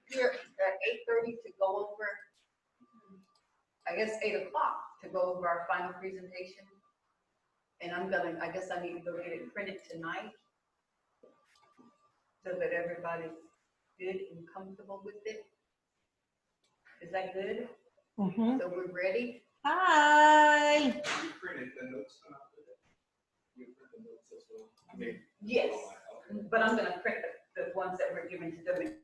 here at 8:30 to go over, I guess 8 o'clock to go over our final presentation. And I guess I need to go get it printed tonight so that everybody's good and comfortable with it. Is that good? Mm-hmm. So we're ready? Hi. You printed the notes out with it? You print the notes as well? I mean, Yes, okay. but I'm gonna print the ones that were given to them.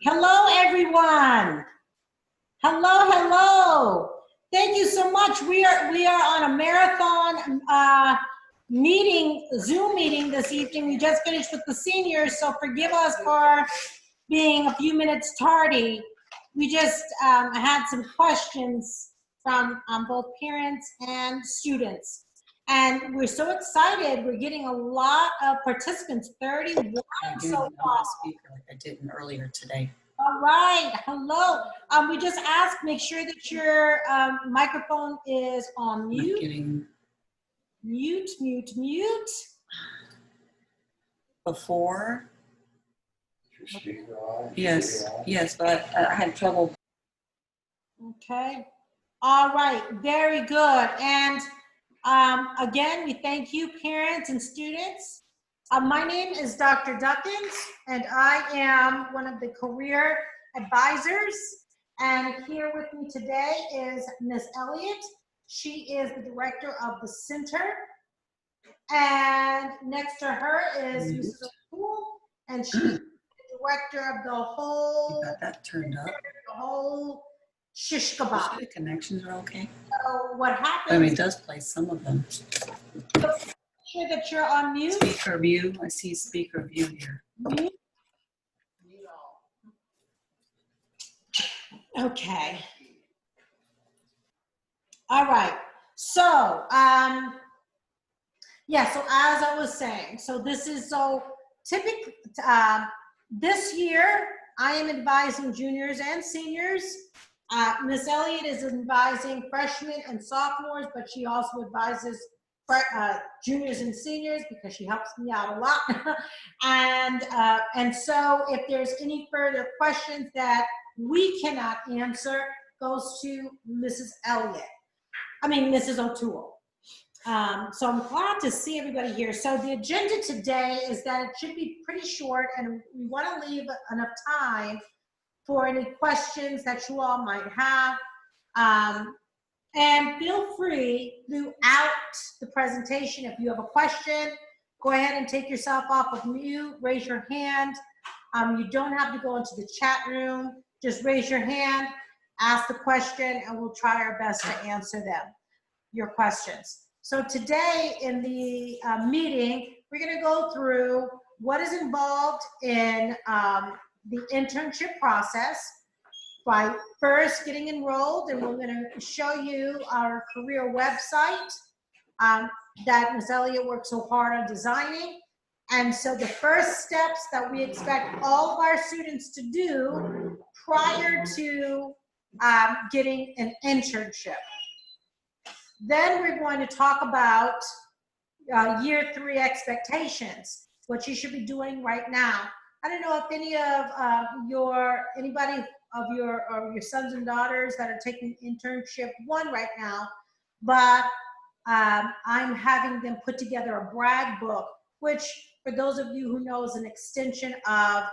Hello, everyone. Hello. Thank you so much. We are on a marathon Zoom meeting this evening. We just finished with the seniors, so forgive us for being a few minutes tardy. We just had some questions from both parents and students. And we're so excited. We're getting a lot of participants, 31 so far. Speaker like I did earlier today. All right, hello. We just asked, make sure that your microphone is on mute. Mute. Before? Yes, but I had trouble. Okay. All right, very good. And again, we thank you, parents and students. My name is Dr. Duckins, and I am one of the career advisors. And here with me today is Ms. Elliott. She is the director of the center. And next to her is Mrs. O'Toole, and she's the director of the whole. You got that turned up. The whole shish kebab. The connections are okay. So what happens? I mean, it does play some of them. Sure that you're on mute. Speaker view. I see speaker view here. Mute. Okay. All right. So, yeah, so as I was saying, so this is so typical. This year, I am advising juniors and seniors. Miss Elliott is advising freshmen and sophomores, but she also advises juniors and seniors because she helps me out a lot. And so if there's any further questions that we cannot answer, goes to Mrs. O'Toole. So I'm glad to see everybody here. So the agenda today is that it should be pretty short, and we want to leave enough time for any questions that you all might have. And feel free throughout the presentation, if you have a question, go ahead and take yourself off of mute, raise your hand. You don't have to go into the chat room. Just raise your hand, ask the question, and we'll try our best to answer them, your questions. So today in the meeting, we're gonna go through what is involved in the internship process by first getting enrolled, and we're gonna show you our career website that Ms. Elliott worked so hard on designing. And so the first steps that we expect all of our students to do prior to getting an internship. Then we're going to talk about year 3 expectations, what you should be doing right now. I don't know if any of anybody of your sons and daughters that are taking internship 1 right now, but I'm having them put together a brag book, which for those of you who know is an extension of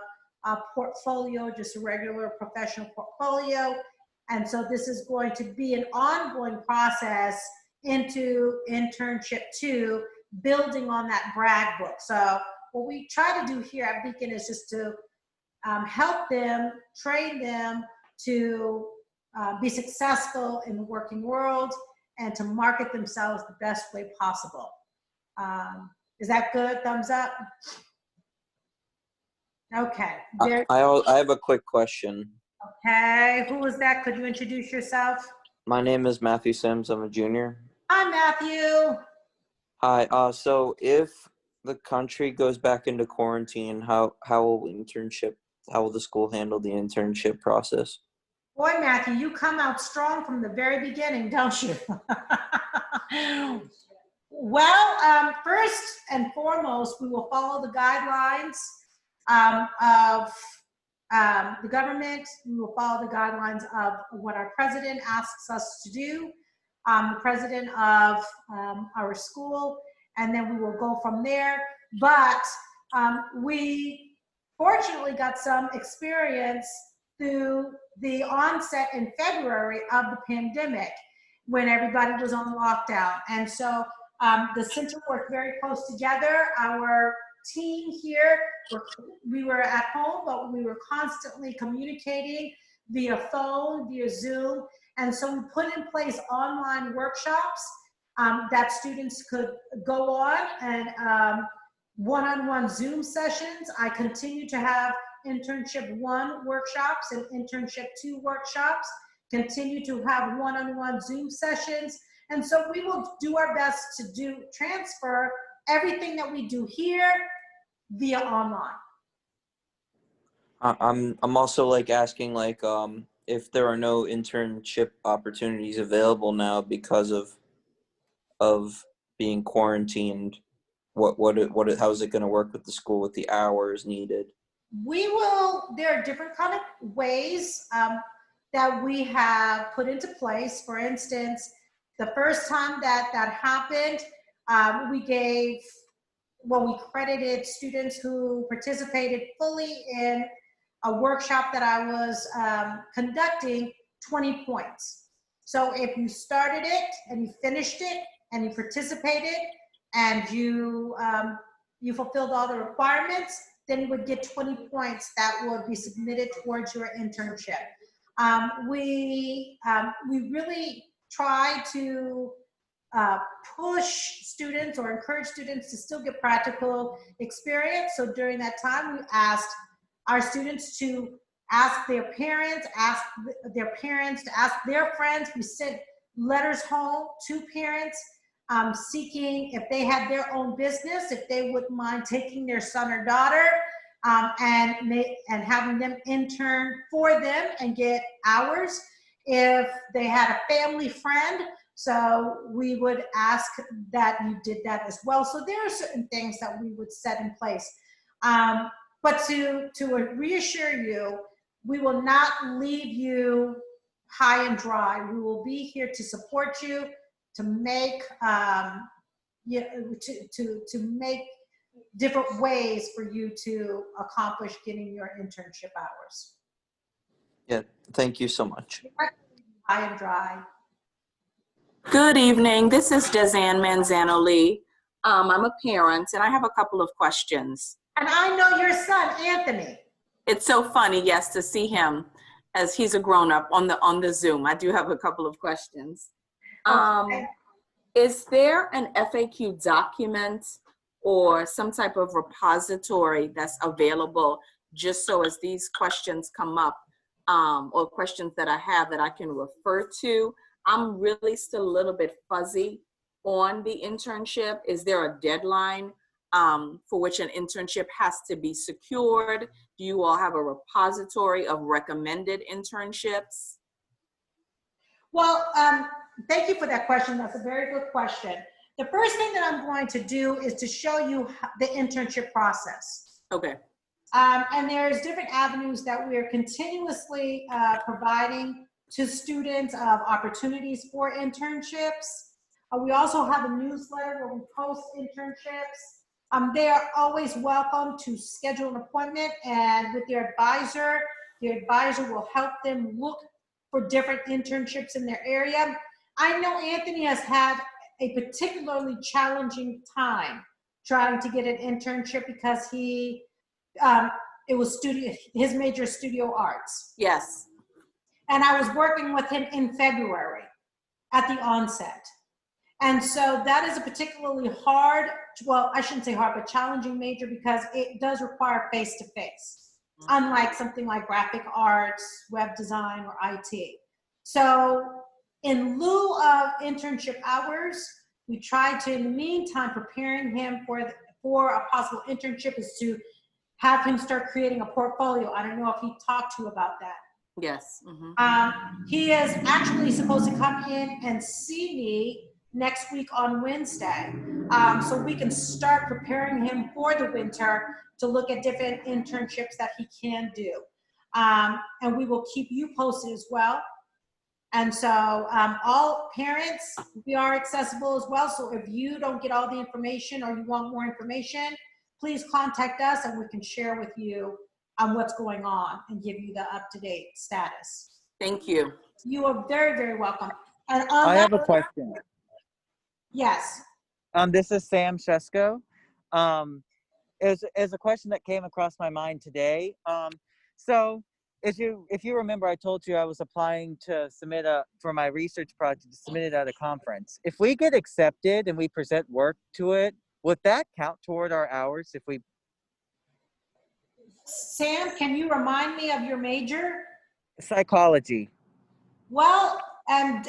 a portfolio, just a regular professional portfolio. And so this is going to be an ongoing process into internship 2, building on that brag book. So what we try to do here at Beacon is just to help them, train them to be successful in the working world and to market themselves the best way possible. Is that good? Thumbs up? Okay. I have a quick question. Okay, who was that? Could you introduce yourself? My name is Matthew Sims. I'm a junior. Hi, Matthew. Hi. So if the country goes back into quarantine, how will the school handle the internship process? Boy, Matthew, you come out strong from the very beginning, don't you? Well, first and foremost, we will follow the guidelines of the government. We will follow the guidelines of what our president asks us to do, the president of our school, and then we will go from there. But we fortunately got some experience through the onset in February of the pandemic when everybody was on lockdown. And so the center worked very close together. Our team here, we were at home, but we were constantly communicating via phone, via Zoom. And so we put in place online workshops that students could go on, and one-on-one Zoom sessions. I continue to have internship 1 workshops and internship 2 workshops, continue to have one-on-one Zoom sessions. And so we will do our best to transfer everything that we do here via online. I'm also like asking like if there are no internship opportunities available now because of being quarantined. How is it going to work with the school with the hours needed? There are different kind of ways that we have put into place. For instance, the first time that happened, we credited students who participated fully in a workshop that I was conducting 20 points. So if you started it and you finished it and you participated and you fulfilled all the requirements, then you would get 20 points that would be submitted towards your internship. We really try to push students or encourage students to still get practical experience. So during that time, we asked our students to ask their parents, to ask their friends. We sent letters home to parents seeking if they had their own business, if they wouldn't mind taking their son or daughter and having them intern for them and get hours. If they had a family friend, so we would ask that you did that as well. So there are certain things that we would set in place. But to reassure you, we will not leave you high and dry. We will be here to support you, to make to make different ways for you to accomplish getting your internship hours. Yeah, thank you so much. High and dry. Good evening. This is Dezanne Manzano-Lee. I'm a parent, and I have a couple of questions. And I know your son, Anthony. It's so funny, yes, to see him as he's a grown-up on the Zoom. I do have a couple of questions. Okay. Is there an FAQ document or some type of repository that's available just so as these questions come up or questions that I have that I can refer to? I'm really still a little bit fuzzy on the internship. Is there a deadline for which an internship has to be secured? Do you all have a repository of recommended internships? Well, thank you for that question. That's a very good question. The first thing that I'm going to do is to show you the internship process. Okay. And there's different avenues that we are continuously providing to students of opportunities for internships. We also have a newsletter where we post internships. They are always welcome to schedule an appointment, and with their advisor will help them look for different internships in their area. I know Anthony has had a particularly challenging time trying to get an internship because his major is studio arts. Yes. And I was working with him in February at the onset. And so that is a particularly hard, well, I shouldn't say hard, but challenging major because it does require face-to-face, unlike something like graphic arts, web design, or IT. So in lieu of internship hours, we try to, in the meantime, preparing him for a possible internship is to have him start creating a portfolio. I don't know if he talked to you about that. Yes. Mhm. He is actually supposed to come in and see me next week on Wednesday. So we can start preparing him for the winter to look at different internships that he can do. And we will keep you posted as well. And so all parents, we are accessible as well. So if you don't get all the information or you want more information, please contact us and we can share with you what's going on and give you the up-to-date status. Thank you. You are very, very welcome. And on I that have a note- question. Yes. This is Sam Shesko. Is a question that came across my mind today. So if you remember, I told you I was applying to submit for my research project to submit it at a conference. If we get accepted and we present work to it, would that count toward our hours if we? Sam, can you remind me of your major? Psychology. Well, and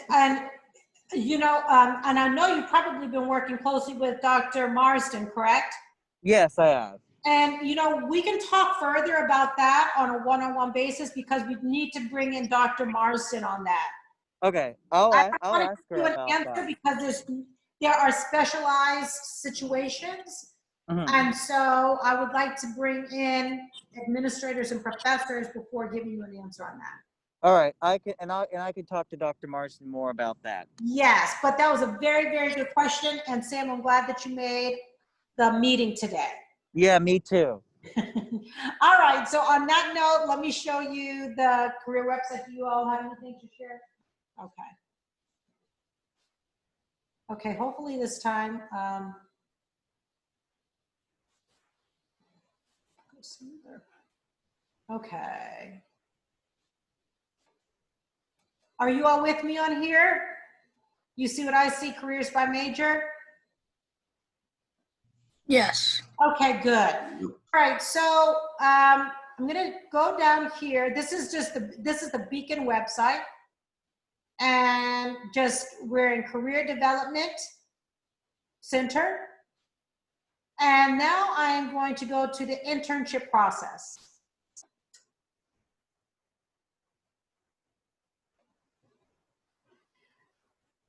you know, and I know you've probably been working closely with Dr. Marsden, correct? Yes, I have. And, you know, we can talk further about that on a one-on-one basis because we need to bring in Dr. Marsden on that. Okay, I'll I want ask to her give you an about answer that. because there are specialized situations. Mhm. And so I would like to bring in administrators and professors before giving you an answer on that. All right, I can talk to Dr. Marsden more about that. Yes, but that was a very, very good question. And Sam, I'm glad that you made the meeting today. Yeah, me too. All right, so on that note, let me show you the career website. Do you all have anything to share? Okay. Okay, hopefully this time, go smoother. Okay. Are you all with me on here? You see what I see, careers by major? Yes. Okay, good. All right, so I'm gonna go down here. This is the Beacon website. And we're in Career Development Center. And now I am going to go to the internship process.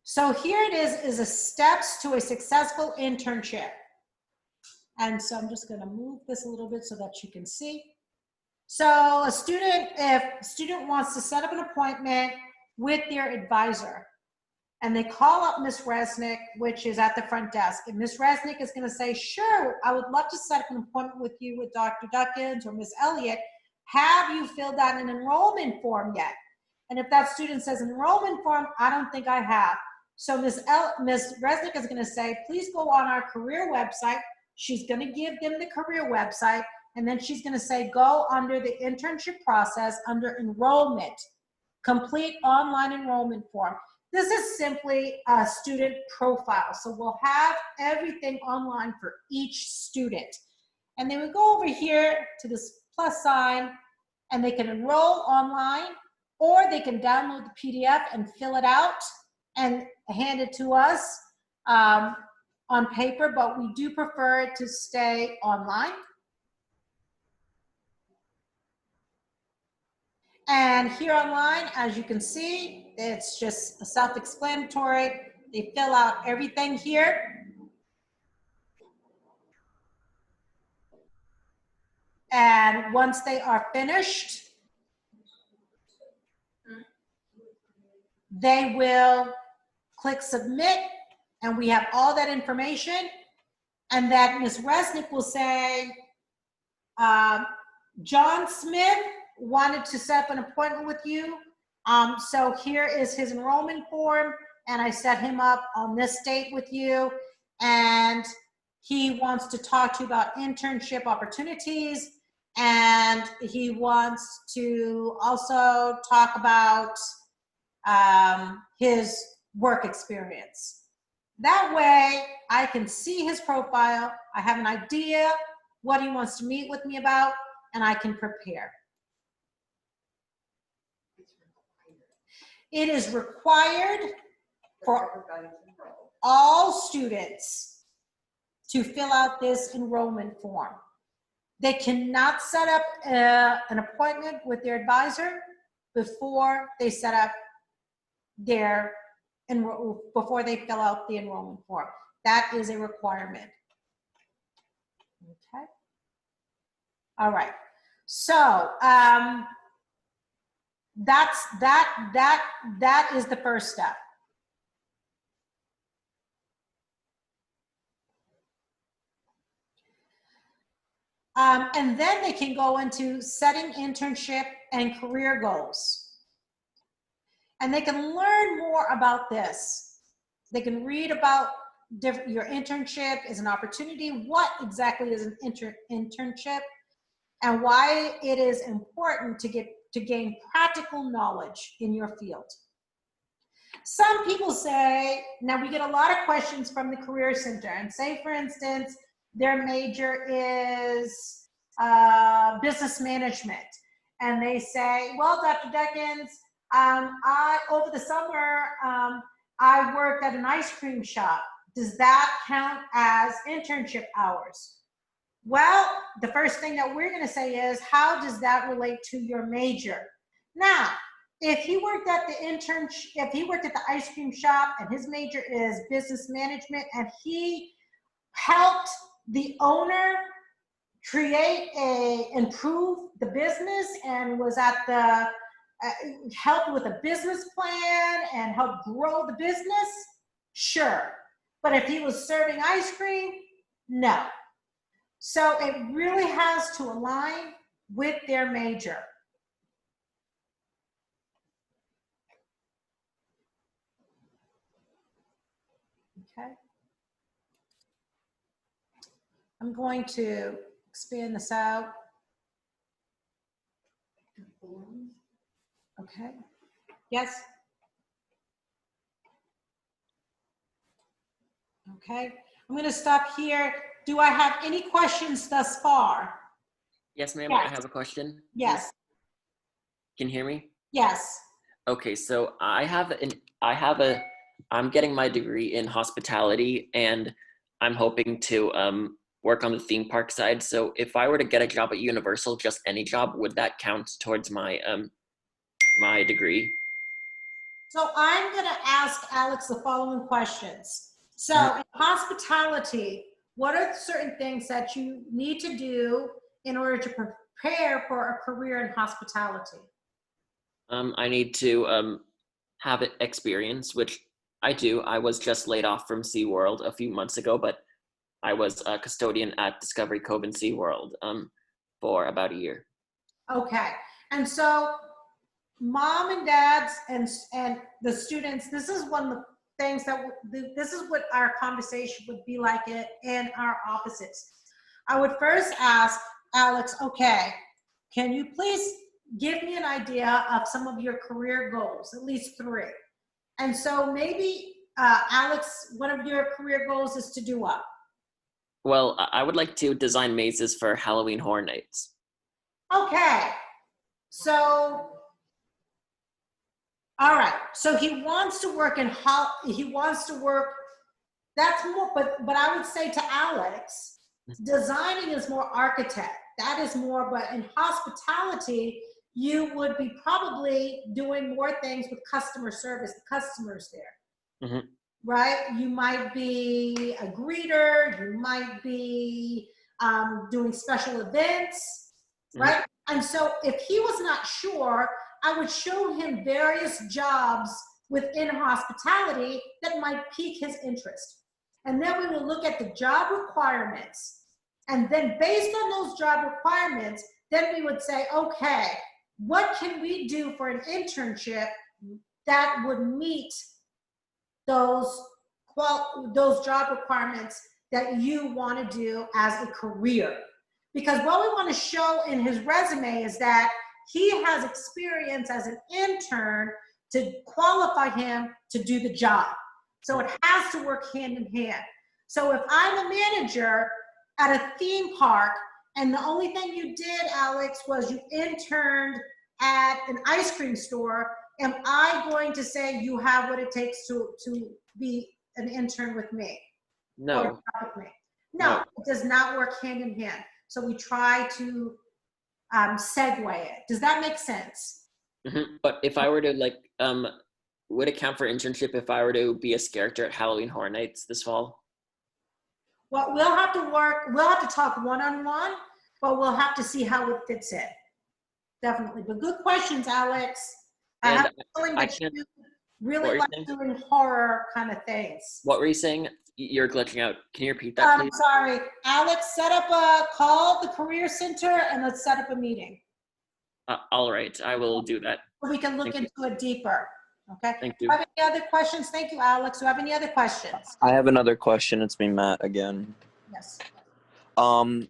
So here it is a steps to a successful internship. And so I'm just gonna move this a little bit so that you can see. So if a student wants to set up an appointment with their advisor, and they call up Ms. Resnick, which is at the front desk, and Ms. Resnick is gonna say, sure, I would love to set up an appointment with you with Dr. Duckins or Ms. Elliott. Have you filled out an enrollment form yet? And if that student says enrollment form, I don't think I have. So Ms. Resnick is gonna say, please go on our career website. She's gonna give them the career website, and then she's gonna say, go under the internship process under enrollment, complete online enrollment form. This is simply a student profile. So we'll have everything online for each student. And then we go over here to this plus sign, and they can enroll online, or they can download the PDF and fill it out and hand it to us on paper, but we do prefer it to stay online. And here online, as you can see, it's just self-explanatory. They fill out everything here. And once they are finished, they will click submit, and we have all that information. And that Ms. Resnick will say, John Smith wanted to set up an appointment with you. So here is his enrollment form, and I set him up on this date with you. And he wants to talk to you about internship opportunities, and he wants to also talk about his work experience. That way, I can see his profile, I have an idea what he wants to meet with me about, and I can prepare. It is required for all students to fill out this enrollment form. They cannot set up an appointment with their advisor before they set up before they fill out the enrollment form. That is a requirement. Okay. All right. So that is the first step. And then they can go into setting internship and career goals. And they can learn more about this. They can read about your internship is an opportunity, what exactly is an internship, and why it is important to gain practical knowledge in your field. Some people say, now we get a lot of questions from the Career Center, and say, for instance, their major is business management. And they say, well, Dr. Deckens, over the summer, I worked at an ice cream shop. Does that count as internship hours? Well, the first thing that we're going to say is, how does that relate to your major? Now, if he worked at the ice cream shop and his major is business management, and he helped the owner improve the business and was at the helped with a business plan and helped grow the business, sure. But if he was serving ice cream, no. So it really has to align with their major. Okay. I'm going to expand this out. Okay. Yes. Okay. I'm going to stop here. Do I have any questions thus far? Yes, ma'am. Yes. I have a question. Yes. Can you hear me? Yes. Okay, so I'm getting my degree in hospitality, and I'm hoping to work on the theme park side. So if I were to get a job at Universal, just any job, would that count towards my my degree? So I'm going to ask Alex the following questions. So in hospitality, what are certain things that you need to do in order to prepare for a career in hospitality? I need to have experience, which I do. I was just laid off from SeaWorld a few months ago, but I was a custodian at Discovery Cove and SeaWorld for about a year. Okay. And so mom and dads and the students, this is one of the things this is what our conversation would be like in our offices. I would first ask Alex, okay, can you please give me an idea of some of your career goals, at least 3. And so maybe, Alex, one of your career goals is to do what? Well, I would like to design mazes for Halloween Horror Nights. Okay. So, all right. So he wants to work that's more, but I would say to Alex, designing is more architect. That is more, but in hospitality, you would be probably doing more things with customer service, the customers there, Mm-hmm. right? You might be a greeter, you might be doing special events, right? And so if he was not sure, I would show him various jobs within hospitality that might pique his interest. And then we will look at the job requirements. And then based on those job requirements, then we would say, okay, what can we do for an internship that would meet those job requirements that you want to do as a career? Because what we want to show in his resume is that he has experience as an intern to qualify him to do the job. So it has to work hand in hand. So if I'm a manager at a theme park and the only thing you did, Alex, was you interned at an ice cream store, am I going to say you have what it takes to be an intern with me? No. No, it does not work hand in hand. So we try to segue it. Does that make sense? But if I were to like, would it count for internship if I were to be a character at Halloween Horror Nights this fall? Well, we'll have to talk one-on-one, but we'll have to see how it fits in. Definitely. But good questions, Alex. I And have a feeling I that can't. you What really were you like saying? doing horror kind of things. What were you saying? You're glitching out. Can you repeat that, please? Sorry. Alex, set up a call, the Career Center, and let's set up a meeting. All right, I will do that. So we can look Thank into it deeper. Okay? Thank Do you. you have any other questions? Thank you, Alex. Do you have any other questions? I have another question. It's me, Matt, again. Yes.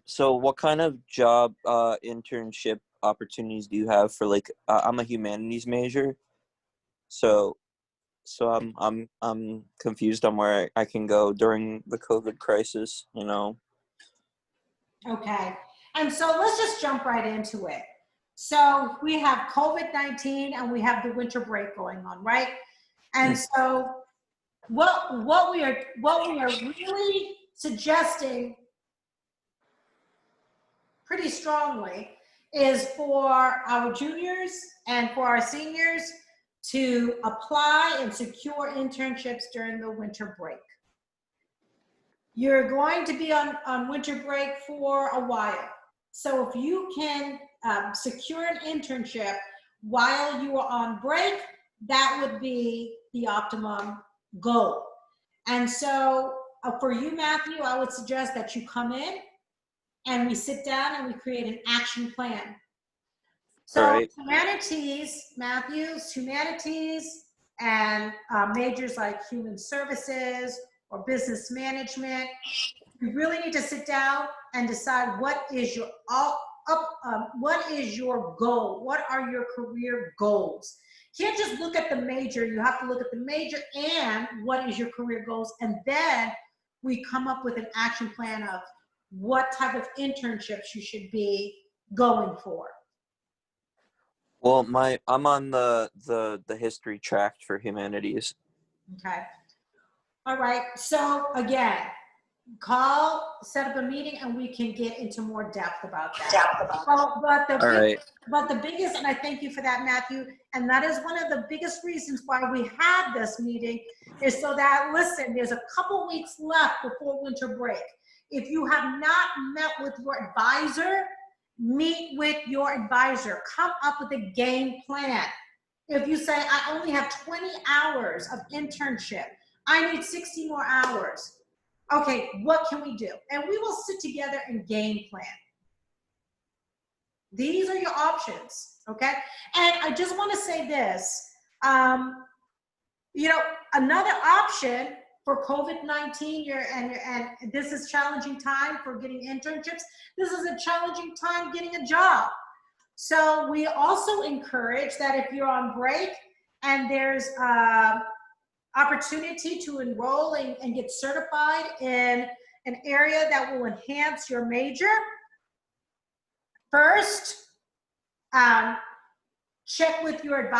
So what kind of job internship opportunities do you have for like I'm a humanities major, so I'm confused on where I can go during the COVID crisis, you know. Okay. And so let's just jump right into it. So we have COVID-19 and we have the winter break going on, right? And so what we are really suggesting pretty strongly is for our juniors and for our seniors to apply and secure internships during the winter break. You're going to be on winter break for a while. So if you can secure an internship while you are on break, that would be the optimum goal. And so for you, Matthew, I would suggest that you come in and we sit down and we create an action plan. So Right. humanities, Matthews, humanities and majors like human services or business management, you really need to sit down and decide what is your goal? What are your career goals? You can't just look at the major. You have to look at the major and what is your career goals, and then we come up with an action plan of what type of internships you should be going for. Well, I'm on the history track for humanities. Okay. All right. So again, set up a meeting, and we can get into more depth about that. Well, but the biggest, and I thank you for that, Matthew, and that is one of the biggest reasons why we had this meeting is so that, listen, there's a couple weeks left before winter break. If you have not met with your advisor, meet with your advisor. Come up with a game plan. If you say, I only have 20 hours of internship, I need 60 more hours. Okay, what can we do? And we will sit together and game plan. These are your options, okay? And I just want to say this, another option for COVID-19, and this is challenging time for getting internships. This is a challenging time getting a job. So we also encourage that if you're on break and there's opportunity to enroll and get certified in an area that will enhance your major, first, check with your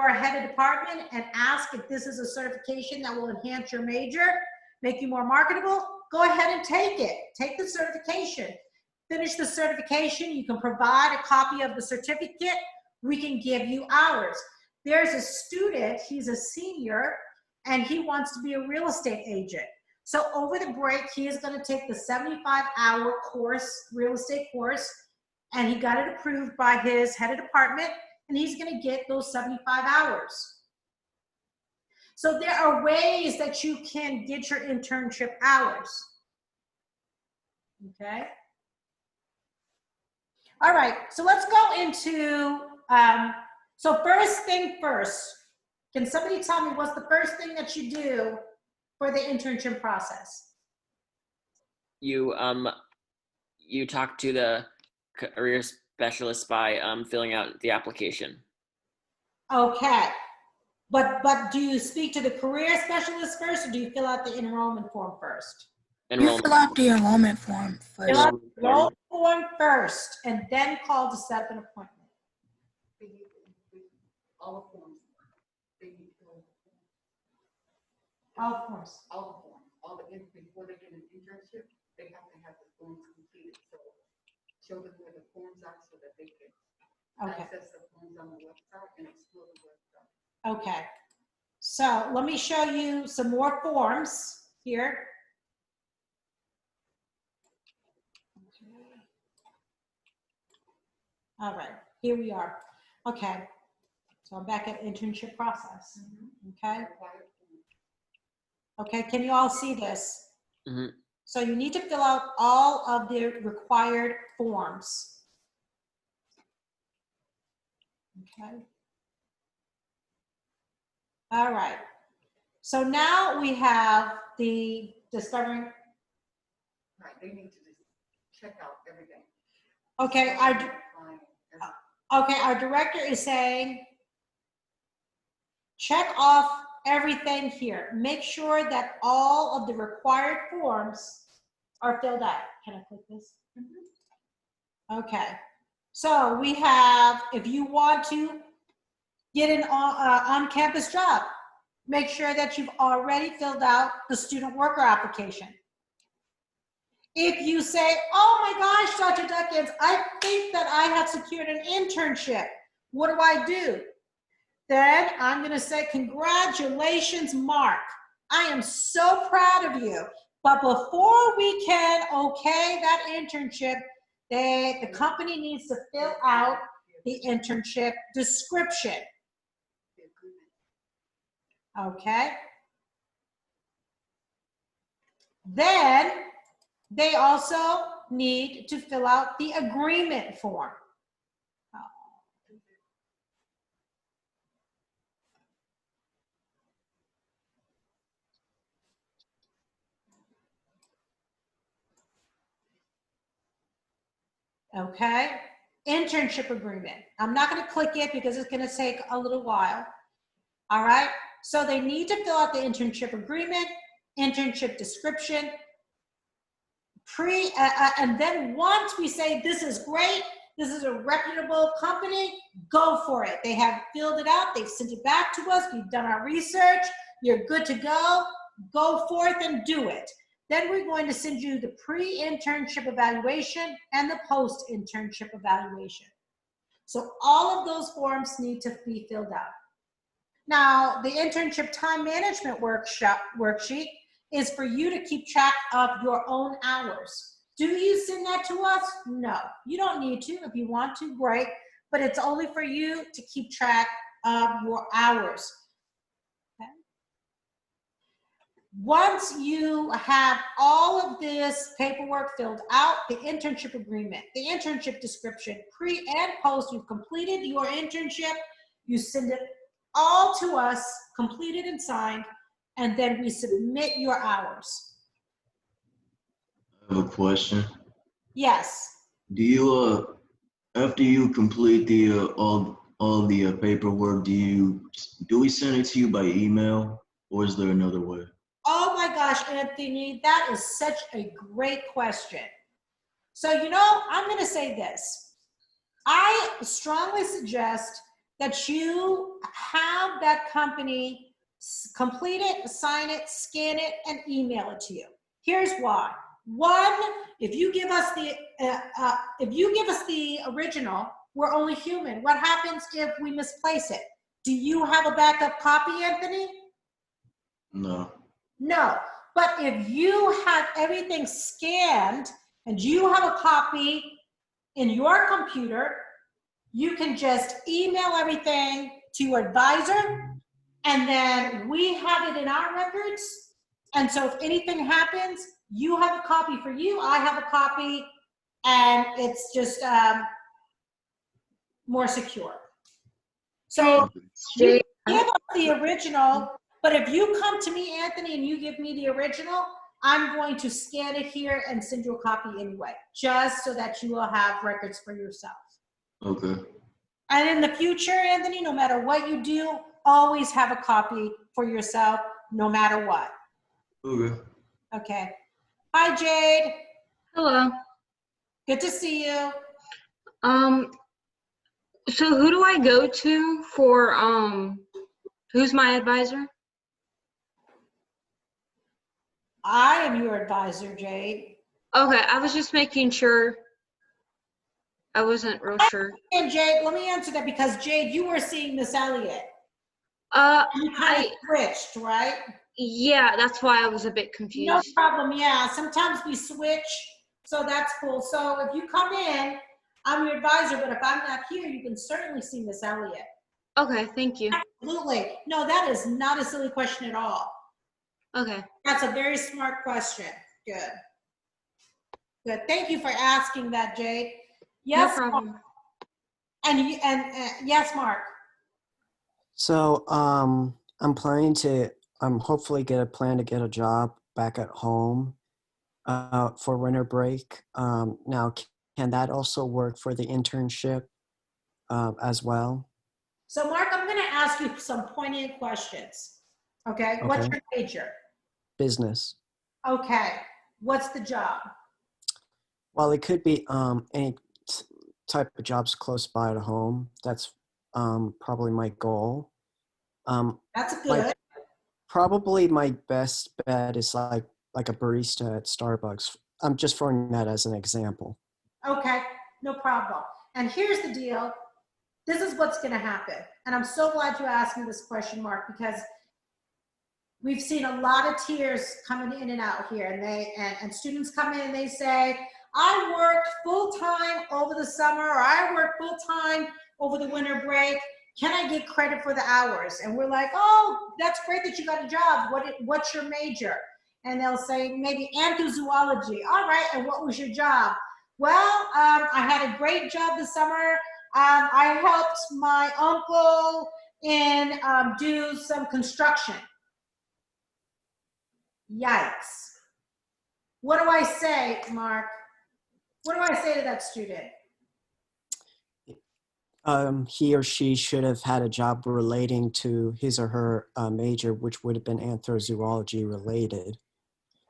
head of department and ask if this is a certification that will enhance your major, make you more marketable. Go ahead and take it. Take the certification. Finish the certification. You can provide a copy of the certificate. We can give you hours. There's a student, he's a senior, and he wants to be a real estate agent. So over the break, he is going to take the 75-hour course, real estate course, and he got it approved by his head of department, and he's going to get those 75 hours. So there are ways that you can get your internship hours. Okay? All right, so let's go into, so first thing first, can somebody tell me what's the first thing that you do for the internship process? You talk to the career specialist by filling out the application. Okay, but do you speak to the career specialist first, or do you fill out the enrollment form first? You fill out the enrollment form first. Fill out the enrollment form first, and then call to set up an appointment. All the forms. They need to fill Of course. all the forms, before they get an internship, they have to have the forms completed. So show them where the forms are so that they can Okay, access the forms on the website and explore the website. okay. So let me show you some more forms here. All right, here we are. Okay, so I'm back at internship process. Okay. Okay, can you all see this? Mhm. So you need to fill out all of the required forms. Okay. All right. So now we have the discovering. Right, they need to just check out everything. Okay, our director is saying, check off everything here. Make sure that all of the required forms are filled out. Can I click this? Okay. So we have, if you want to get an on-campus job, make sure that you've already filled out the student worker application. If you say, oh my gosh, Dr. Duckins, I think that I have secured an internship, what do I do? Then I'm gonna say, congratulations, Mark. I am so proud of you. But before we can okay that internship, the company needs to fill out the internship description. Okay. Then they also need to fill out the agreement form. Okay, internship agreement. I'm not going to click it because it's going to take a little while. All right, so they need to fill out the internship agreement, internship description, and then once we say this is great, this is a reputable company, go for it. They have filled it out, they've sent it back to us, we've done our research, you're good to go forth and do it. Then we're going to send you the pre-internship evaluation and the post-internship evaluation. So all of those forms need to be filled out. Now, the internship time management worksheet is for you to keep track of your own hours. Do you send that to us? No, you don't need to. If you want to, great, but it's only for you to keep track of your hours. Once you have all of this paperwork filled out, the internship agreement, the internship description, pre and post, you've completed your internship, you send it all to us, completed and signed, and then we submit your hours. I have a question. Yes. Do you, after you complete the all the paperwork, do we send it to you by email, or is there another way? Oh my gosh, Anthony, that is such a great question. So, you know, I'm going to say this. I strongly suggest that you have that company complete it, sign it, scan it, and email it to you. Here's why. One, if you give us the original, we're only human. What happens if we misplace it? Do you have a backup copy, Anthony? No. No, but if you have everything scanned and you have a copy in your computer, you can just email everything to your advisor, and then we have it in our records. And so if anything happens, you have a copy for you, I have a copy, and it's just more secure. So you give us the original, but if you come to me, Anthony, and you give me the original, I'm going to scan it here and send you a copy anyway, just so that you will have records for yourself. Okay. And in the future, Anthony, no matter what you do, always have a copy for yourself, no matter what. Okay. Okay. Hi, Jade. Hello. Good to see you. So who do I go to for, who's my advisor? I am your advisor, Jade. Okay, I was just making sure. I wasn't real sure. And Jade, let me answer that because Jade, you were seeing Miss Elliott. You kind of switched, right? Yeah, that's why I was a bit No confused. problem, yeah. Sometimes we switch, so that's cool. So if you come in, I'm your advisor, but if I'm not here, you can certainly see Miss Elliott. Okay, thank you. Absolutely. No, that is not a silly question at all. Okay. That's a very smart question. Good. Good. Thank you for asking that, Jade. Yes. No problem. And yes, Mark. So I'm planning to hopefully get a plan to get a job back at home for winter break. Now, can that also work for the internship as well? So Mark, I'm going to ask you some poignant questions. Okay. What's your major? Business. Okay. What's the job? Well, it could be any type of jobs close by to home. That's probably my goal. That's good. Probably my best bet is like a barista at Starbucks. I'm just throwing that as an example. Okay, no problem. And here's the deal. This is what's going to happen. And I'm so glad you asked me this question, Mark, because we've seen a lot of tears coming in and out here. And students come in and they say, I worked full-time over the summer, or I worked full-time over the winter break. Can I get credit for the hours? And we're like, oh, that's great that you got a job. What's your major? And they'll say, maybe zoology. All right, and what was your job? Well, I had a great job this summer. I helped my uncle in do some construction. Yikes. What do I say, Mark? What do I say to that student? He or she should have had a job relating to his or her major, which would have been anthrozoology related.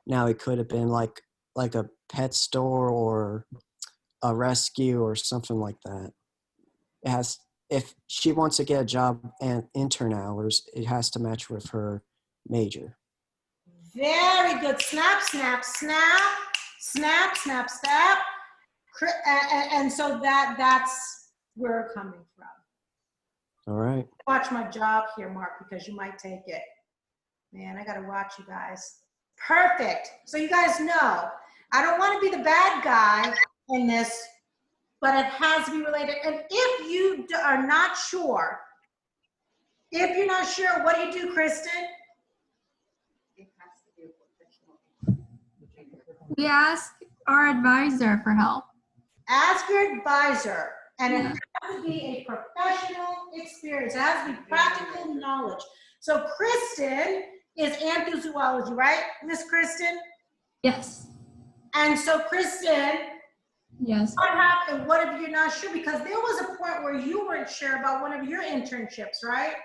Now it could have been like a pet store or a rescue or something like that. It has, if she wants to get a job and intern hours, it has to match with her major. Very good. Snap, snap, snap, snap, snap, snap. And so that's where we're coming from. All right. Watch my job here, Mark, because you might take it. Man, I got to watch you guys. Perfect. So you guys know, I don't want to be the bad guy in this, but it has to be related. And if you are not sure, what do you do, Kristen? It has to be a professional. We ask our advisor for help. Ask your advisor, and it has to be a professional experience. It has to be practical knowledge. So Kristen is anthrozoology, right, Miss Kristen? Yes. And so Kristen, Yes. what happened? What if you're not sure? Because there was a point where you weren't sure about one of your internships, right?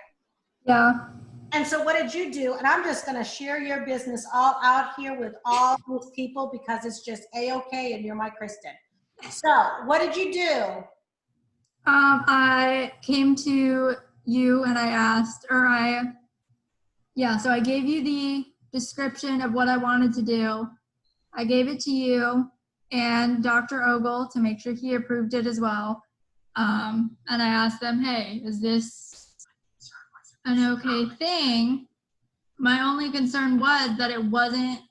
Yeah. And so what did you do? And I'm just going to share your business all out here with all these people because it's just A-okay and you're my Kristen. So what did you do? I came to you and I asked, so I gave you the description of what I wanted to do. I gave it to you and Dr. Ogle to make sure he approved it as well. And I asked them, hey, is this an okay thing? My only concern was that it wasn't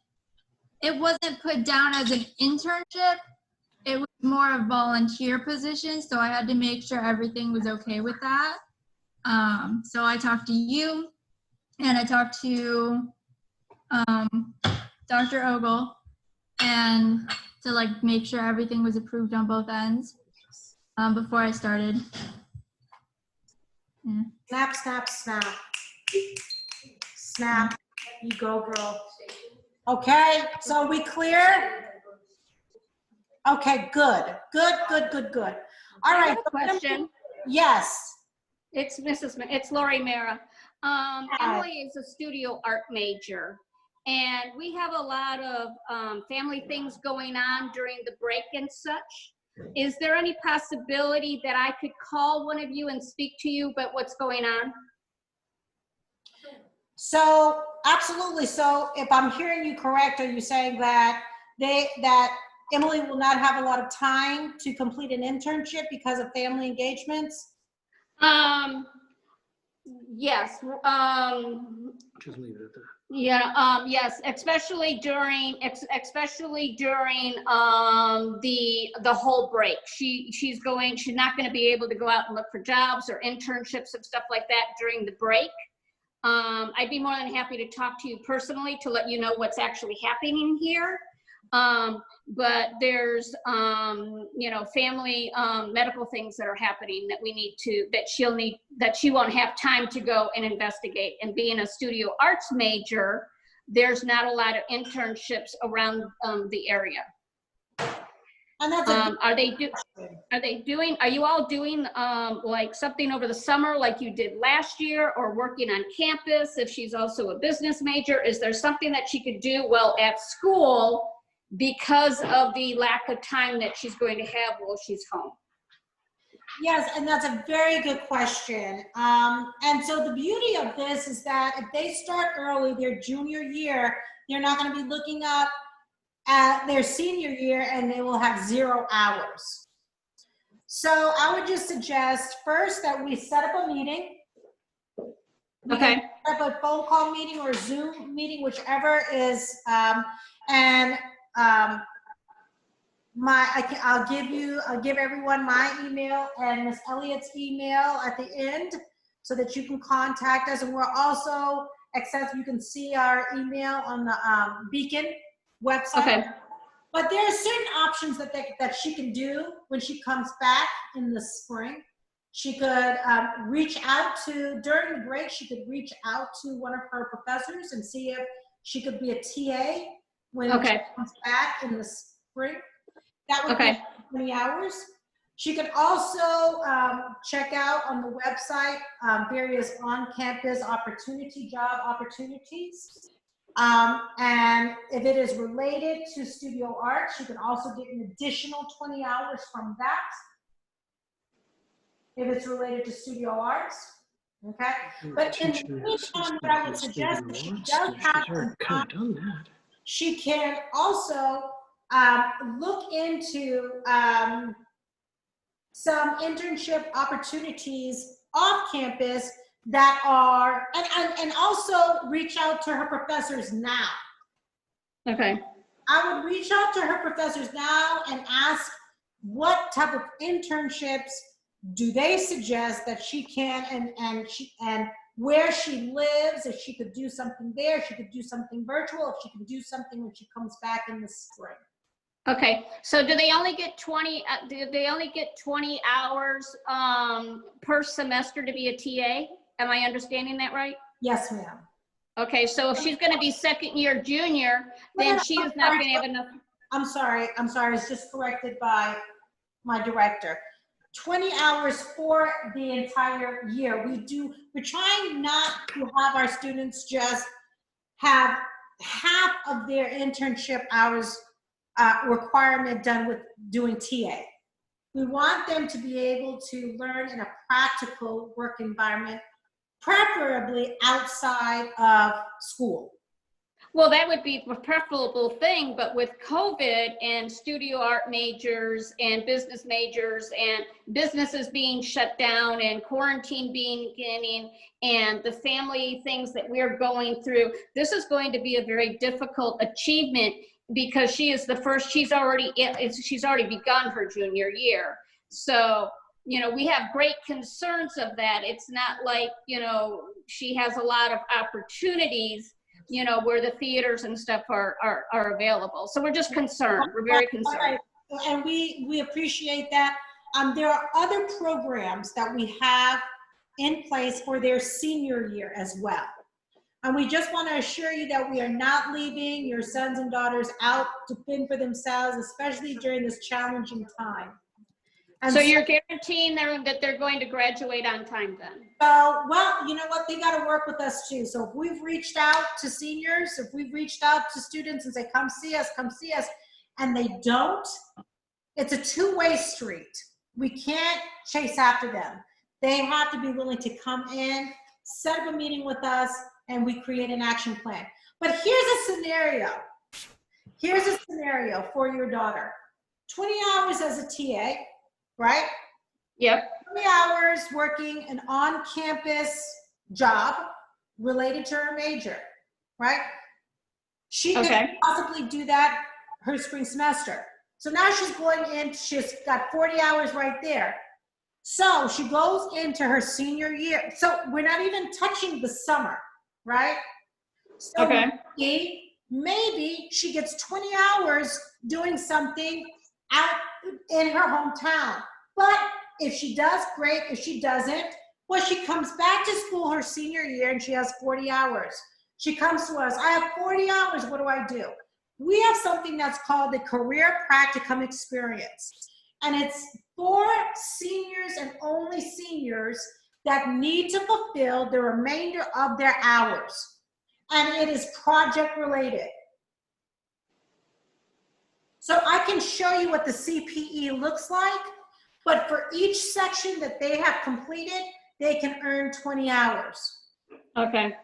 put down as an internship. It was more a volunteer position, so I had to make sure everything was okay with that. So I talked to you, and I talked to Dr. Ogle, and to make sure everything was approved on both ends before I started. Yeah. Snap, snap, snap. Snap. You go, girl. Okay, so are we clear? Okay, good. Good. All right. I have a question. Yes. It's Lori Mara. Emily is a studio art major, and we have a lot of family things going on during the break and such. Is there any possibility that I could call one of you and speak to you about what's going on? So absolutely. So if I'm hearing you correct, are you saying that Emily will not have a lot of time to complete an internship because of family engagements? Yes, Just leave it at that. yeah, yes, especially during the whole break. She's not gonna be able to go out and look for jobs or internships and stuff like that during the break. I'd be more than happy to talk to you personally to let you know what's actually happening here. But there's, family, medical things that are happening that she won't have time to go and investigate. And being a studio arts major, there's not a lot of internships around, the area. And that's are you all doing, like something over the summer like you did last year, or working on campus? If she's also a business major, is there something that she could do while at school because of the lack of time that she's going to have while she's home? Yes, and that's a very good question. And so the beauty of this is that if they start early, their junior year, they're not going to be looking up at their senior year and they will have 0 hours. So I would just suggest first that we set up a meeting. Okay. Set up a phone call meeting or a Zoom meeting, whichever is, I'll give everyone my email and Miss Elliott's email at the end so that you can contact us. And we're also accessible. You can see our email on the Beacon website. Okay. But there are certain options that she can do when she comes back in the spring. She could reach out to, during the break, she could reach out to one of her professors and see if she could be a TA when she comes back in the spring. That would be 20 hours. She could also check out on the website various on-campus job opportunities. And if it is related to studio art, she can also get an additional 20 hours from that. If it's related to studio arts, okay? But in the meantime, what I would suggest is she does have some time. She can also look into some internship opportunities off campus that are, and also reach out to her professors now. Okay. I would reach out to her professors now and ask what type of internships do they suggest that she can, and where she lives, if she could do something there, she could do something virtual, if she can do something when she comes back in the spring. Okay, so do they only get 20 hours per semester to be a TA? Am I understanding that right? Yes, ma'am. Okay, so if she's going to be second year junior, then she is not going to have enough. I'm sorry, it's just corrected by my director. 20 hours for the entire year. We're trying not to have our students just have half of their internship hours requirement done with doing TA. We want them to be able to learn in a practical work environment, preferably outside of school. Well, that would be the preferable thing, but with COVID and studio art majors and business majors and businesses being shut down and quarantine beginning and the family things that we're going through, this is going to be a very difficult achievement because she is the first, she's already begun her junior year. So, we have great concerns of that. It's not like, she has a lot of opportunities, where the theaters and stuff are available. So we're just concerned. We're very concerned. And we appreciate that. There are other programs that we have in place for their senior year as well. And we just want to assure you that we are not leaving your sons and daughters out to fend for themselves, especially during this challenging time. And so you're guaranteeing that they're going to graduate on time then? Well, you know what? They got to work with us too. So if we've reached out to seniors, if we've reached out to students and say, come see us, and they don't, it's a two-way street. We can't chase after them. They have to be willing to come in, set up a meeting with us, and we create an action plan. But here's a scenario. Here's a scenario for your daughter. 20 hours as a TA, right? Yep. 20 hours working an on-campus job related to her major, right? She could Okay. possibly do that her spring semester. So now she's going in, she's got 40 hours right there. So she goes into her senior year. So we're not even touching the summer, right? So Okay. maybe she gets 20 hours doing something out in her hometown. But if she does, great. If she doesn't, well, she comes back to school her senior year and she has 40 hours. She comes to us, I have 40 hours, what do I do? We have something that's called the Career Practicum Experience. And it's for seniors and only seniors that need to fulfill the remainder of their hours. And it is project related. So I can show you what the CPE looks like, but for each section that they have completed, they can earn 20 hours. Okay.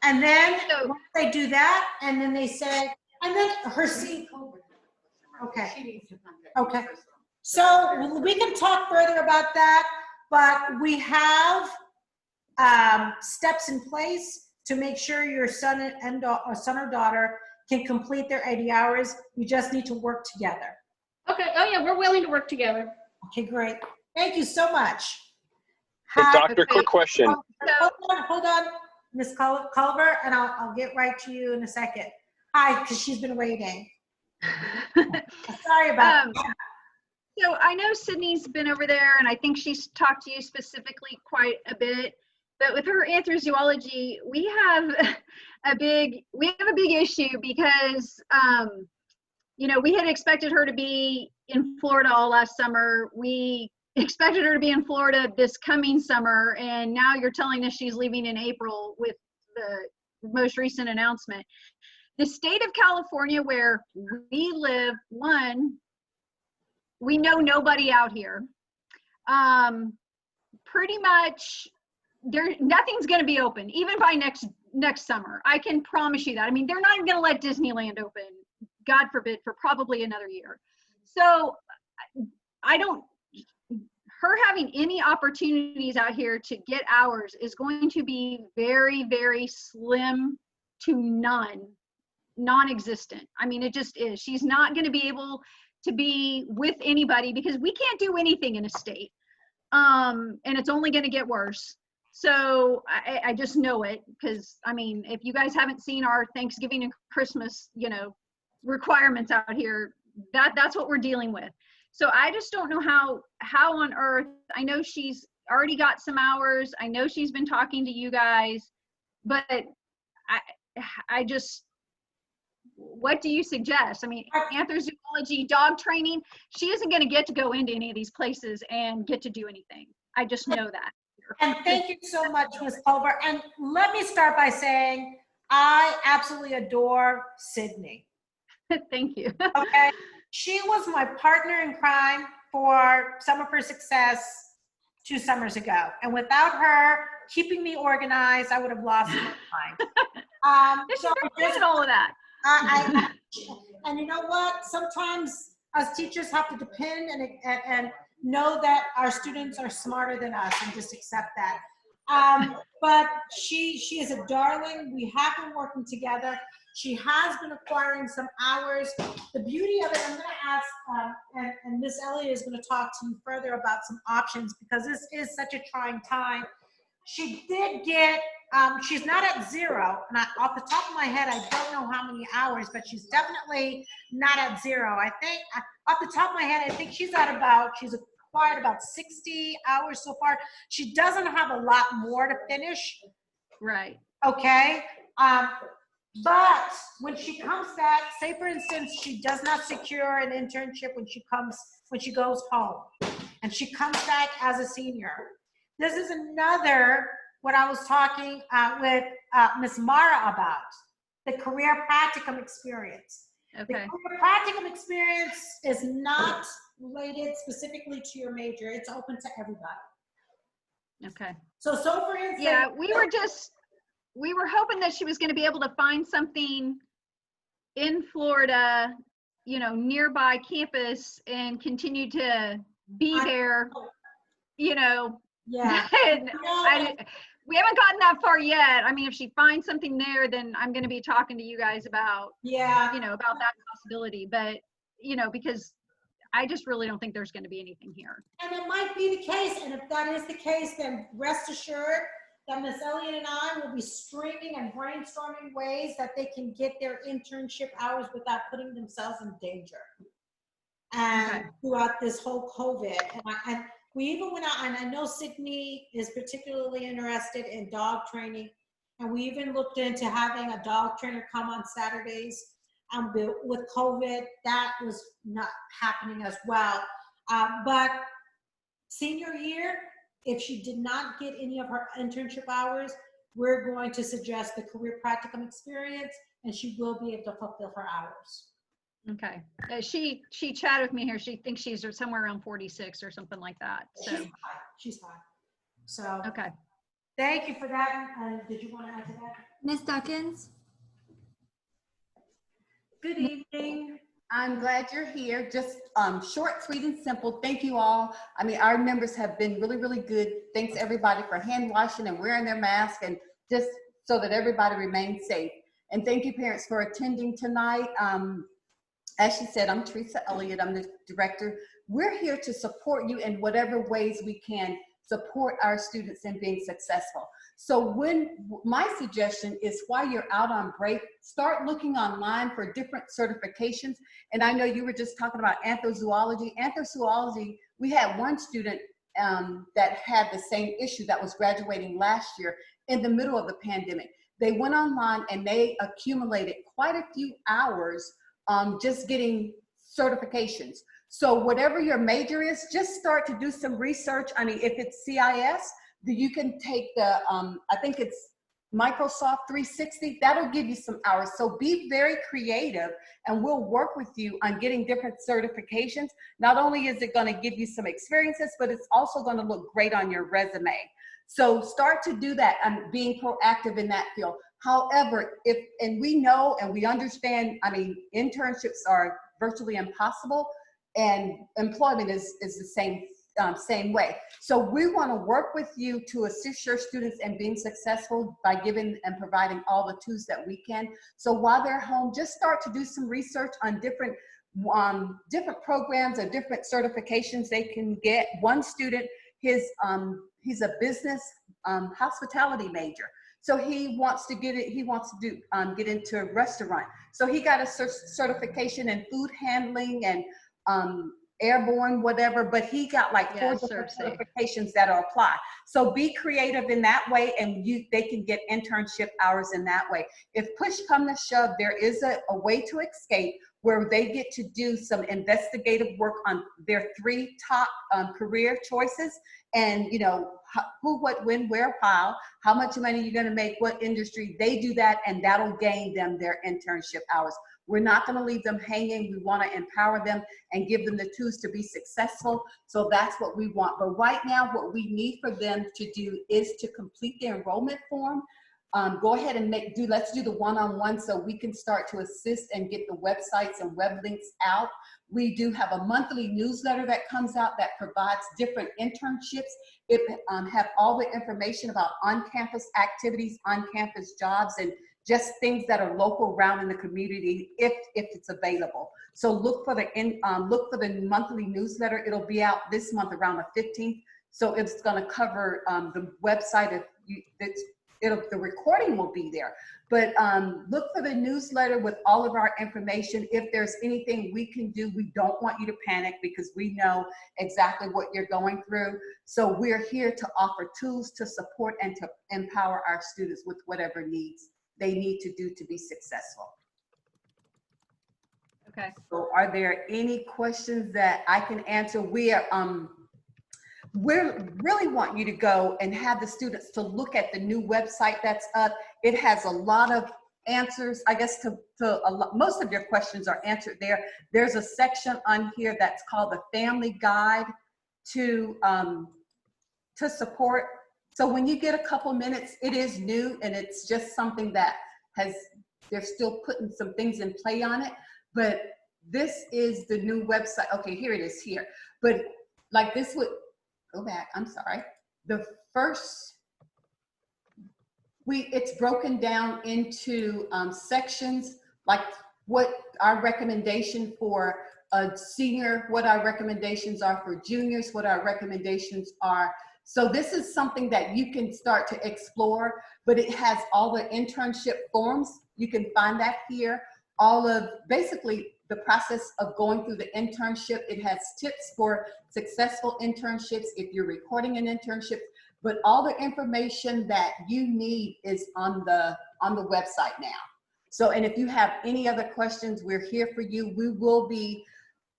And then once they do that, and then they say, and then her okay. Okay. So we can talk further about that, but we have steps in place to make sure your son or daughter can complete their 80 hours. We just need to work together. Okay. Oh yeah, we're willing to work together. Okay, great. Thank you so much. Hey, doctor, quick question. Hold on, Ms. Culver, and I'll get right to you in a second. Hi, because she's been waiting. Sorry about that. So I know Sydney's been over there, and I think she's talked to you specifically quite a bit. But with her anthrozoology, we have a big issue because you know, we had expected her to be in Florida all last summer. We expected her to be in Florida this coming summer, and now you're telling us she's leaving in April with the most recent announcement. The state of California where we live, one, we know nobody out here. Pretty much nothing's going to be open, even by next summer. I can promise you that. I mean, they're not even going to let Disneyland open, God forbid, for probably another year. So her having any opportunities out here to get hours is going to be very, very slim to non-existent. I mean, it just is. She's not going to be able to be with anybody because we can't do anything in a state. And it's only going to get worse. So I just know it because, I mean, if you guys haven't seen our Thanksgiving and Christmas, you know, requirements out here, that's what we're dealing with. So I just don't know how on earth. I know she's already got some hours. I know she's been talking to you guys, but I just, what do you suggest? I mean, anthrozoology, dog training, she isn't going to get to go into any of these places and get to do anything. I just know that. And thank you so much, Ms. Culver. And let me start by saying I absolutely adore Sydney. Thank you. Okay. She was my partner in crime for Summer for Success 2 summers ago. And without her keeping me organized, I would have lost my mind. So just all of that. And you know what? Sometimes us teachers have to depend and know that our students are smarter than us and just accept that. But she is a darling. We have been working together. She has been acquiring some hours. The beauty of it, I'm going to ask, and Miss Elliott is going to talk to you further about some options because this is such a trying time. She did get, she's not at 0, and off the top of my head, I don't know how many hours, but she's definitely not at 0. I think, off the top of my head, I think she's acquired about 60 hours so far. She doesn't have a lot more to finish. Right. Okay. But when she comes back, say for instance, she does not secure an internship when she goes home and she comes back as a senior. This is another, what I was talking with Ms. Mara about, the career practicum experience. Okay. The career practicum experience is not related specifically to your major. It's open to everybody. Okay. So for instance. Yeah, we were hoping that she was going to be able to find something in Florida, you know, nearby campus and continue to be there, you know. Yeah. And we haven't gotten that far yet. I mean, if she finds something there, then I'm going to be talking to you guys about, Yeah. you know, about that possibility. But, you know, because I just really don't think there's going to be anything here. And it might be the case, and if that is the case, then rest assured that Miss Elliott and I will be streaming and brainstorming ways that they can get their internship hours without putting themselves in danger. And throughout this whole COVID, and we even went out, and I know Sydney is particularly interested in dog training, and we even looked into having a dog trainer come on Saturdays. But with COVID, that was not happening as well. But senior year, if she did not get any of her internship hours, we're going to suggest the career practicum experience, and she will be able to fulfill her hours. Okay. She chatted with me here. She thinks she's somewhere around 46 or something like that. So she's fine. So okay. Thank you for that. Did you want to add to that? Ms. Duckins? Good evening. I'm glad you're here. Just short, sweet, and simple. Thank you all. I mean, our members have been really, really good. Thanks everybody for hand washing and wearing their mask, and just so that everybody remains safe. And thank you parents for attending tonight. As she said, I'm Teresa Elliott. I'm the director. We're here to support you in whatever ways we can support our students in being successful. So my suggestion is, while you're out on break, start looking online for different certifications. And I know you were just talking about anthozoology. Anthozoology, we had one student that had the same issue that was graduating last year in the middle of the pandemic. They went online and they accumulated quite a few hours just getting certifications. So whatever your major is, just start to do some research. I mean, if it's CIS, you can take the, I think it's Microsoft 360, that'll give you some hours. So be very creative, and we'll work with you on getting different certifications. Not only is it gonna give you some experiences, but it's also gonna look great on your resume. So start to do that and being proactive in that field. However, and we know and we understand, I mean, internships are virtually impossible, and employment is the same way. So we want to work with you to assist your students in being successful by giving and providing all the tools that we can. So while they're home, just start to do some research on different programs or different certifications they can get. One student, he's a business hospitality major. So he wants to get get into a restaurant. So he got a certification in food handling and airborne, whatever, but he got like 4 different certifications that'll apply. So be creative in that way, and they can get internship hours in that way. If push come to shove, there is a way to escape where they get to do some investigative work on their 3 top career choices, and you know, who, what, when, where, how much money you're gonna make, what industry. They do that, and that'll gain them their internship hours. We're not gonna leave them hanging. We wanna empower them and give them the tools to be successful. So that's what we want. But right now, what we need for them to do is to complete the enrollment form. Go ahead and let's do the one-on-one so we can start to assist and get the websites and web links out. We do have a monthly newsletter that comes out that provides different internships. It have all the information about on-campus activities, on-campus jobs, and just things that are local around in the community if it's available. So look for the monthly newsletter. It'll be out this month around the 15th. So it's going to cover the website. The recording will be there, but look for the newsletter with all of our information. If there's anything we can do, we don't want you to panic because we know exactly what you're going through. So we're here to offer tools to support and to empower our students with whatever needs they need to do to be successful. Okay. So are there any questions that I can answer? We really want you to go and have the students to look at the new website that's up. It has a lot of answers, I guess, most of your questions are answered there. There's a section on here that's called the Family Guide to support. So when you get a couple minutes, it is new and it's just something that has they're still putting some things in play on it, but this is the new website. Okay, here it is here. But like this would, go back, I'm sorry. The first, it's broken down into sections, like what our recommendation for a senior, what our recommendations are for juniors, what our recommendations are. So this is something that you can start to explore, but it has all the internship forms. You can find that here. All of basically the process of going through the internship. It has tips for successful internships if you're recording an internship, but all the information that you need is on the website now. So, and if you have any other questions, we're here for you. We will be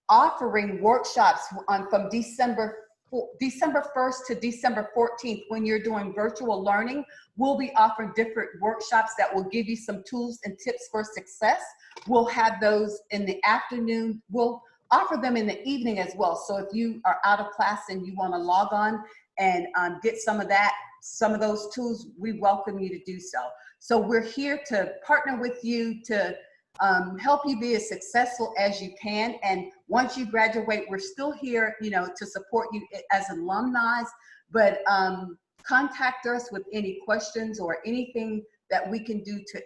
offering workshops from December 1st to December 14th. When you're doing virtual learning, we'll be offering different workshops that will give you some tools and tips for success. We'll have those in the afternoon. We'll offer them in the evening as well. So if you are out of class and you want to log on and get some of those tools, we welcome you to do so. So we're here to partner with you to help you be as successful as you can. And once you graduate, we're still here, to support you as alumni, but contact us with any questions or anything that we can do to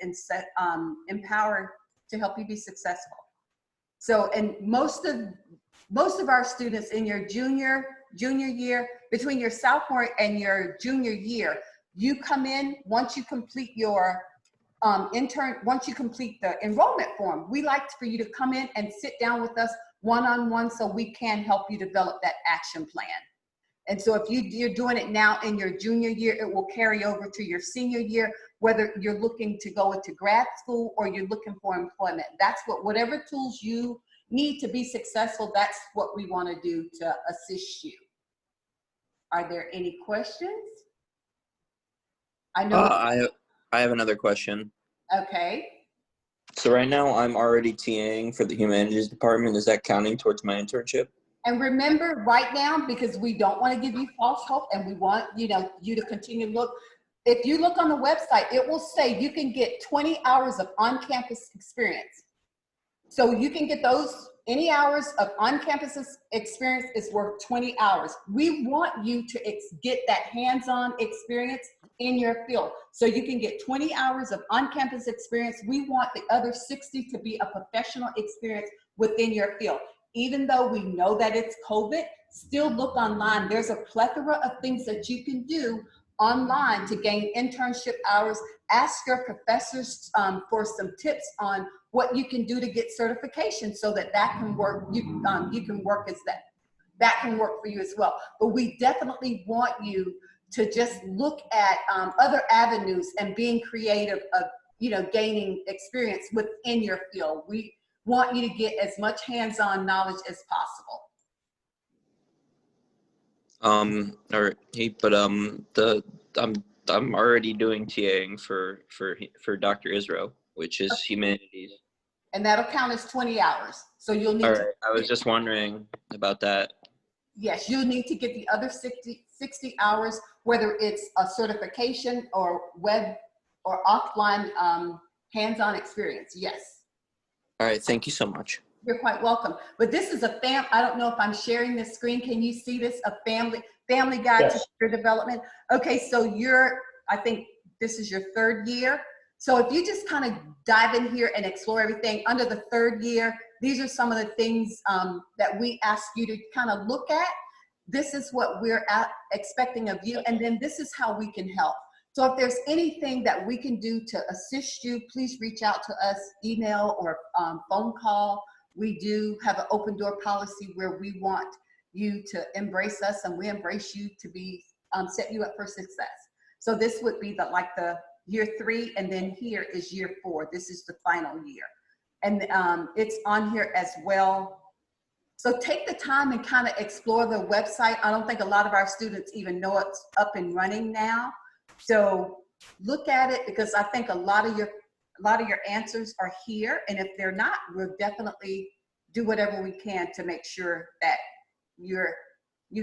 empower to help you be successful. So, and most of our students in your junior year, between your sophomore and your junior year, you come in once you complete your once you complete the enrollment form. We like for you to come in and sit down with us one-on-one so we can help you develop that action plan. And so if you're doing it now in your junior year, it will carry over to your senior year, whether you're looking to go into grad school or you're looking for employment. That's whatever tools you need to be successful, that's what we want to do to assist you. Are there any questions? I know. I have another question. Okay. So right now I'm already TAing for the humanities department. Is that counting towards my internship? And remember right now, because we don't want to give you false hope and we want you to continue to look. If you look on the website, it will say you can get 20 hours of on-campus experience. So you can get any hours of on-campus experience is worth 20 hours. We want you to get that hands-on experience in your field. So you can get 20 hours of on-campus experience. We want the other 60 to be a professional experience within your field. Even though we know that it's COVID, still look online. There's a plethora of things that you can do online to gain internship hours. Ask your professors for some tips on what you can do to get certification so that can work. You can work that can work for you as well. But we definitely want you to just look at other avenues and being creative of gaining experience within your field. We want you to get as much hands-on knowledge as possible. All right, but I'm already doing TAing for Dr. Israel, which is humanities. And that'll count as 20 hours. So you'll need All right, I was just wondering about that. Yes, you'll need to get the other 60 hours, whether it's a certification or web or offline hands-on experience. Yes. All right, thank you so much. You're quite welcome. But this is I don't know if I'm sharing this screen. Can you see this? A family guide to career development. Okay, so I think this is your third year. So if you just kind of dive in here and explore everything under the third year, these are some of the things that we ask you to kind of look at. This is what we're expecting of you, and then this is how we can help. So if there's anything that we can do to assist you, please reach out to us, email or phone call. We do have an open door policy where we want you to embrace us and we embrace you to be set you up for success. So this would be the year 3, and then here is year 4. This is the final year. And it's on here as well. So take the time and kind of explore the website. I don't think a lot of our students even know it's up and running now. So look at it, because I think a lot of your answers are here. And if they're not, we'll definitely do whatever we can to make sure that you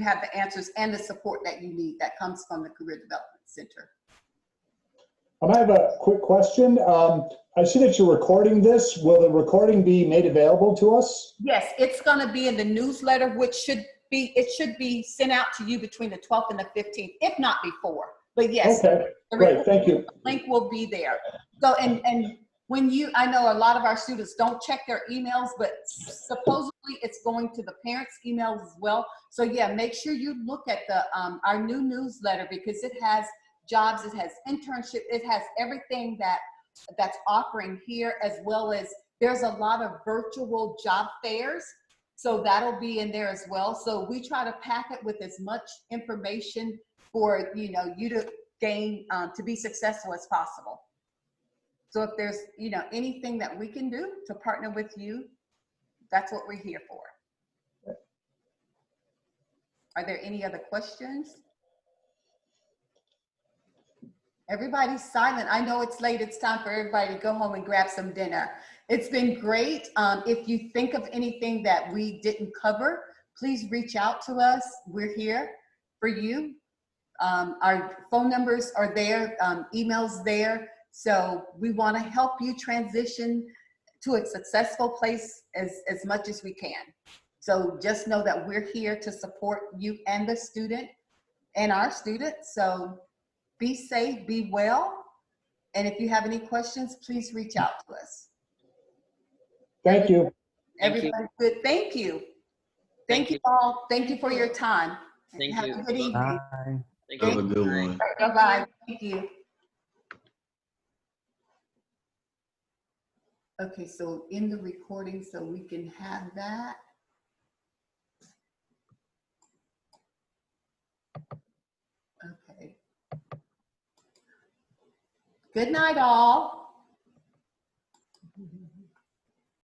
have the answers and the support that you need that comes from the Career Development Center. I have a quick question. I see that you're recording this. Will the recording be made available to us? Yes, it's gonna be in the newsletter, which it should be sent out to you between the 12th and the 15th, if not before. But yes, Okay, great, thank you. the link will be there. So, and when I know a lot of our students don't check their emails, but supposedly it's going to the parents' emails as well. So yeah, make sure you look at our new newsletter, because it has jobs, it has internship, it has everything that's offering here, as well as there's a lot of virtual job fairs. So that'll be in there as well. So we try to pack it with as much information for you to gain, to be successful as possible. So if there's anything that we can do to partner with you, that's what we're here for. Are there any other questions? Everybody's silent. I know it's late. It's time for everybody to go home and grab some dinner. It's been great. If you think of anything that we didn't cover, please reach out to us. We're here for you. Our phone numbers are there, emails there. So we want to help you transition to a successful place as much as we can. So just know that we're here to support you and the student and our students. So be safe, be well. And if you have any questions, please reach out to us. Thank you. Everybody good. Thank you. Thank you all. Thank you for your time. Thank Have you. a good evening. Bye. Thank Have you. a good one. Bye-bye. Thank you. Okay, so in the recording, so we can have that. Okay. Good night, all.